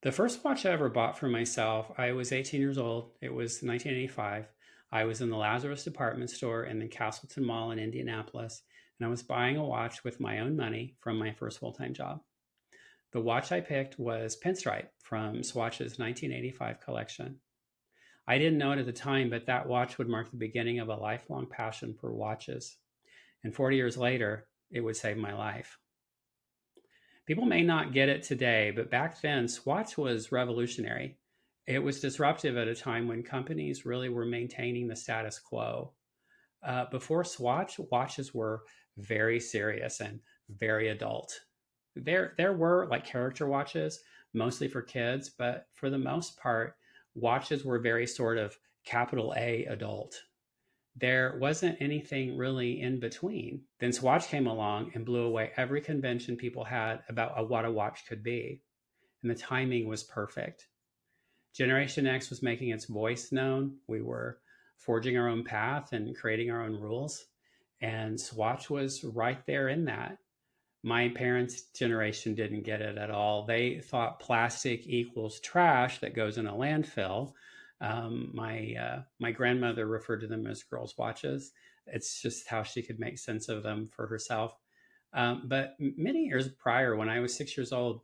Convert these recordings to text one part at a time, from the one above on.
The first watch I ever bought for myself, I was 18 years old. It was 1985. I was in the Lazarus department store in the Castleton Mall in Indianapolis, and I was buying a watch with my own money from my first full time job. The watch I picked was Pinstripe from Swatch's 1985 collection. I didn't know it at the time, but that watch would mark the beginning of a lifelong passion for watches. And 40 years later, it would save my life. People may not get it today, but back then, Swatch was revolutionary. It was disruptive at a time when companies really were maintaining the status quo. Before Swatch, watches were very serious and very adult. There were like character watches, mostly for kids, but for the most part, watches were very sort of capital A adult. There wasn't anything really in between. Then Swatch came along and blew away every convention people had about what a watch could be. And the timing was perfect. Generation X was making its voice known. We were forging our own path and creating our own rules. And Swatch was right there in that. My parents' generation didn't get it at all. They thought plastic equals trash that goes in a landfill. My grandmother referred to them as girls' watches. It's just how she could make sense of them for herself. But many years prior, when I was 6 years old,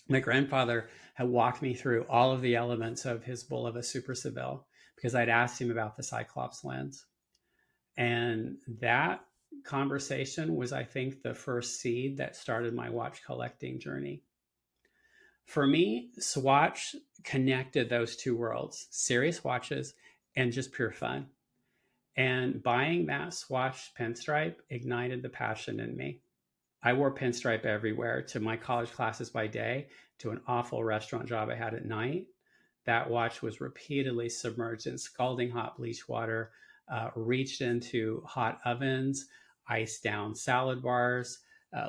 my grandfather had walked me through all of the elements of his Bulova Super Seville because I'd asked him about the Cyclops lens. And that conversation was, I think, the first seed that started my watch collecting journey. For me, Swatch connected those two worlds, serious watches and just pure fun. And buying that Swatch Pinstripe ignited the passion in me. I wore Pinstripe everywhere, to my college classes by day, to an awful restaurant job I had at night. That watch was repeatedly submerged in scalding hot bleach water, reached into hot ovens, iced down salad bars,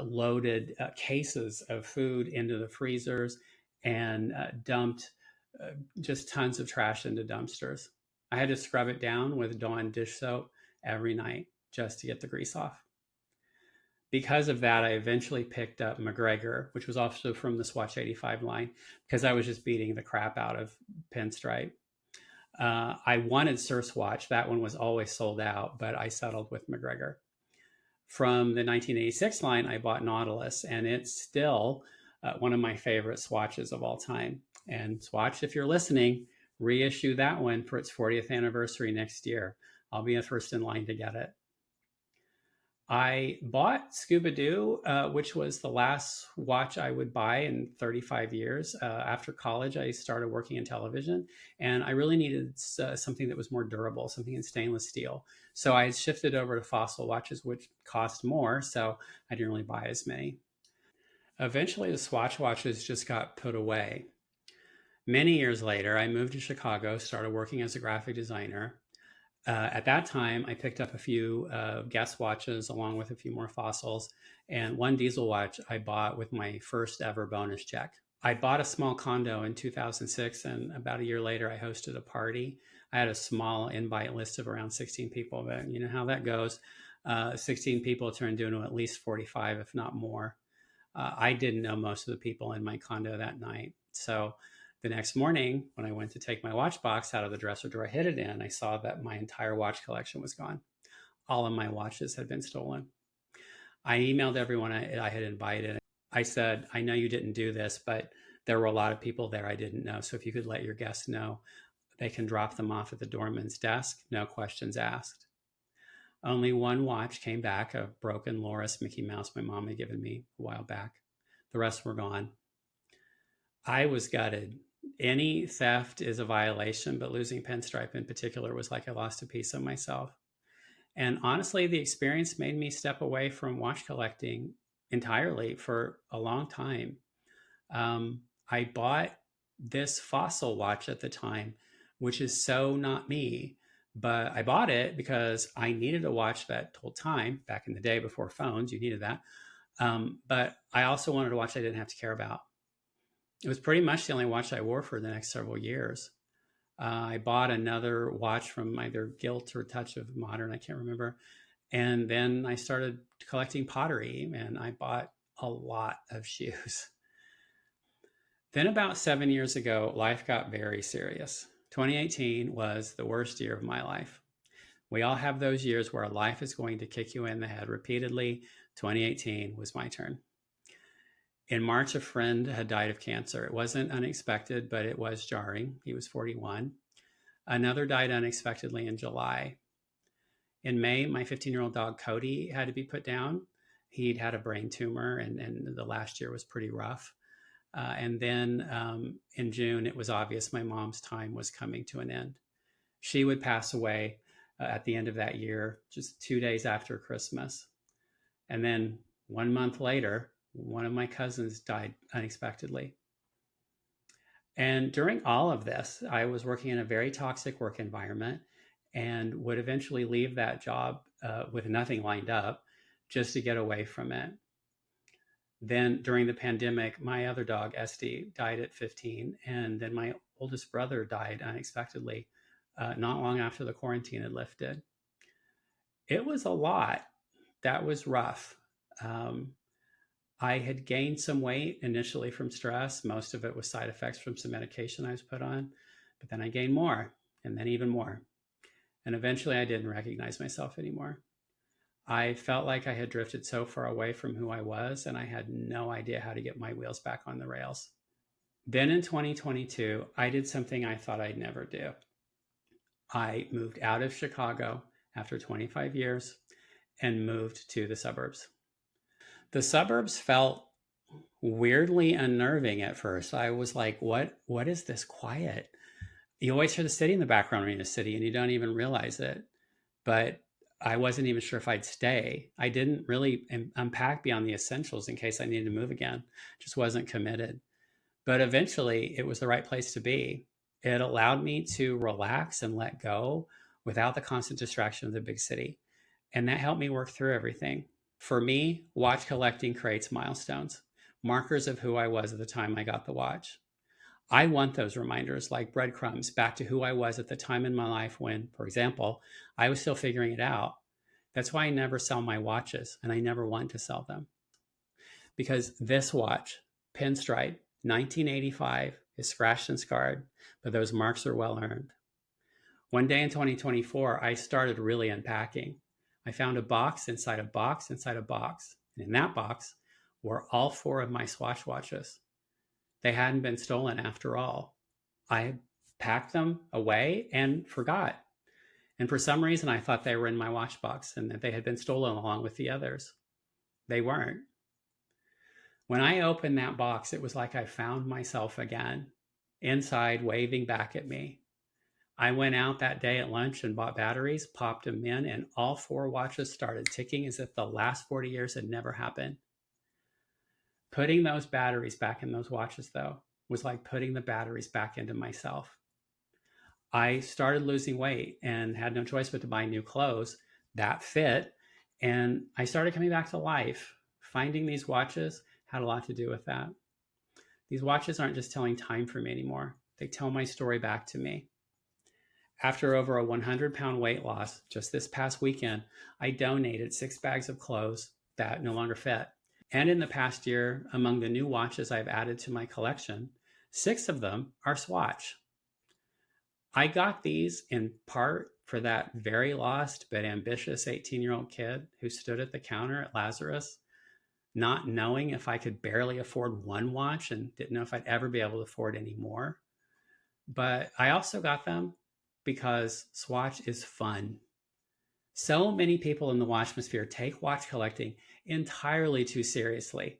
loaded cases of food into the freezers, and dumped just tons of trash into dumpsters. I had to scrub it down with Dawn dish soap every night just to get the grease off. Because of that, I eventually picked up McGregor, which was also from the Swatch 85 line, because I was just beating the crap out of Pinstripe. I wanted Sir Swatch. That one was always sold out, but I settled with McGregor. From the 1986 line, I bought Nautilus, and it's still one of my favorite Swatches of all time. And Swatch, if you're listening, reissue that one for its 40th anniversary next year. I'll be the first in line to get it. I bought Scuba Doo, which was the last watch I would buy in 35 years. After college, I started working in television, and I really needed something that was more durable, something in stainless steel. So I shifted over to Fossil watches, which cost more, so I didn't really buy as many. Eventually, the Swatch watches just got put away. Many years later, I moved to Chicago, started working as a graphic designer. At that time, I picked up a few Guess watches along with a few more Fossils, and one diesel watch I bought with my first ever bonus check. I bought a small condo in 2006, and about a year later, I hosted a party. I had a small invite list of around 16 people, but you know how that goes. 16 people turned into at least 45, if not more. I didn't know most of the people in my condo that night. So the next morning, when I went to take my watch box out of the dresser drawer I hid it in, I saw that my entire watch collection was gone. All of my watches had been stolen. I emailed everyone I had invited. I said, I know you didn't do this, but there were a lot of people there I didn't know. So if you could let your guests know, they can drop them off at the doorman's desk, no questions asked. Only one watch came back, a broken Loris Mickey Mouse my mom had given me a while back. The rest were gone. I was gutted. Any theft is a violation, but losing Pinstripe in particular was like I lost a piece of myself. And honestly, the experience made me step away from watch collecting entirely for a long time. I bought this Fossil watch at the time, which is so not me, but I bought it because I needed a watch that told time. Back in the day before phones, you needed that. But I also wanted a watch I didn't have to care about. It was pretty much the only watch I wore for the next several years. I bought another watch from either Gilt or Touch of Modern, I can't remember. And then I started collecting pottery, and I bought a lot of shoes. Then about 7 years ago, life got very serious. 2018 was the worst year of my life. We all have those years where life is going to kick you in the head repeatedly. 2018 was my turn. In March, a friend had died of cancer. It wasn't unexpected, but it was jarring. He was 41. Another died unexpectedly in July. In May, my 15-year-old dog Cody had to be put down. He'd had a brain tumor, and the last year was pretty rough. And then in June, it was obvious my mom's time was coming to an end. She would pass away at the end of that year, just 2 days after Christmas. And then 1 month later, one of my cousins died unexpectedly. And during all of this, I was working in a very toxic work environment and would eventually leave that job with nothing lined up just to get away from it. Then during the pandemic, my other dog, Esty, died at 15. And then my oldest brother died unexpectedly not long after the quarantine had lifted. It was a lot. That was rough. I had gained some weight initially from stress. Most of it was side effects from some medication I was put on. But then I gained more, and then even more. And eventually I didn't recognize myself anymore. I felt like I had drifted so far away from who I was, and I had no idea how to get my wheels back on the rails. Then in 2022, I did something I thought I'd never do. I moved out of Chicago after 25 years and moved to the suburbs. The suburbs felt weirdly unnerving at first. I was like, what is this quiet? You always hear the city in the background when you're in a city and you don't even realize it. But I wasn't even sure if I'd stay. I didn't really unpack beyond the essentials in case I needed to move again. Just wasn't committed. But eventually it was the right place to be. It allowed me to relax and let go without the constant distraction of the big city. And that helped me work through everything. For me, watch collecting creates milestones, markers of who I was at the time I got the watch. I want those reminders like breadcrumbs back to who I was at the time in my life when, for example, I was still figuring it out. That's why I never sell my watches, and I never want to sell them. Because this watch, Pinstripe, 1985, is scratched and scarred, but those marks are well earned. One day in 2024, I started really unpacking. I found a box inside a box inside a box. And in that box were all 4 of my Swatch watches. They hadn't been stolen after all. I packed them away and forgot. And for some reason, I thought they were in my watch box and that they had been stolen along with the others. They weren't. When I opened that box, it was like I found myself again, inside waving back at me. I went out that day at lunch and bought batteries, popped them in, and all 4 watches started ticking as if the last 40 years had never happened. Putting those batteries back in those watches, though, was like putting the batteries back into myself. I started losing weight and had no choice but to buy new clothes that fit. And I started coming back to life. Finding these watches had a lot to do with that. These watches aren't just telling time for me anymore. They tell my story back to me. After over a 100-pound weight loss just this past weekend, I donated 6 bags of clothes that no longer fit. And in the past year, among the new watches I've added to my collection, 6 of them are Swatch. I got these in part for that very lost but ambitious 18-year-old kid who stood at the counter at Lazarus, not knowing if I could barely afford one watch and didn't know if I'd ever be able to afford any more. But I also got them because Swatch is fun. So many people in the watchmosphere take watch collecting entirely too seriously.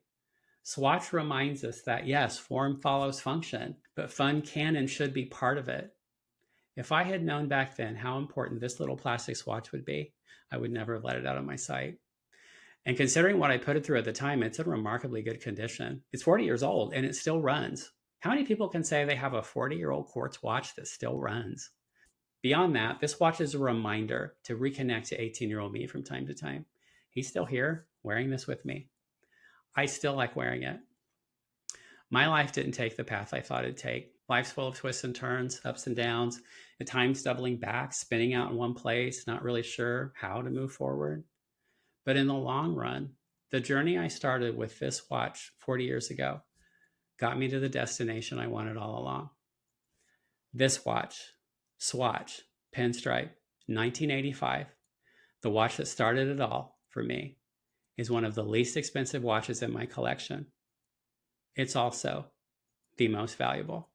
Swatch reminds us that yes, form follows function, but fun can and should be part of it. If I had known back then how important this little plastic Swatch would be, I would never have let it out of my sight. And considering what I put it through at the time, it's in remarkably good condition. It's 40 years old and it still runs. How many people can say they have a 40-year-old quartz watch that still runs? Beyond that, this watch is a reminder to reconnect to 18-year-old me from time to time. He's still here, wearing this with me. I still like wearing it. My life didn't take the path I thought it'd take. Life's full of twists and turns, ups and downs, at times doubling back, spinning out in one place, not really sure how to move forward. But in the long run, the journey I started with this watch 40 years ago got me to the destination I wanted all along. This watch, Swatch, Pinstripe, 1985, the watch that started it all for me, is one of the least expensive watches in my collection. It's also the most valuable.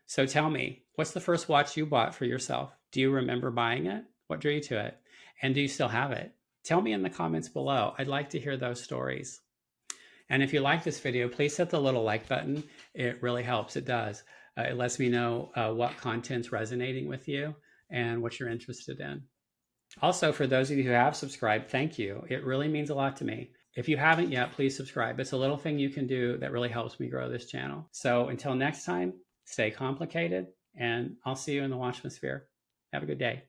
So tell me, what's the first watch you bought for yourself? Do you remember buying it? What drew you to it? And do you still have it? Tell me in the comments below. I'd like to hear those stories. And if you like this video, please hit the little like button. It really helps. It does. It lets me know what content's resonating with you and what you're interested in. Also, for those of you who have subscribed, thank you. It really means a lot to me. If you haven't yet, please subscribe. It's a little thing you can do that really helps me grow this channel. So until next time, stay complicated, and I'll see you in the Watchmosphere. Have a good day.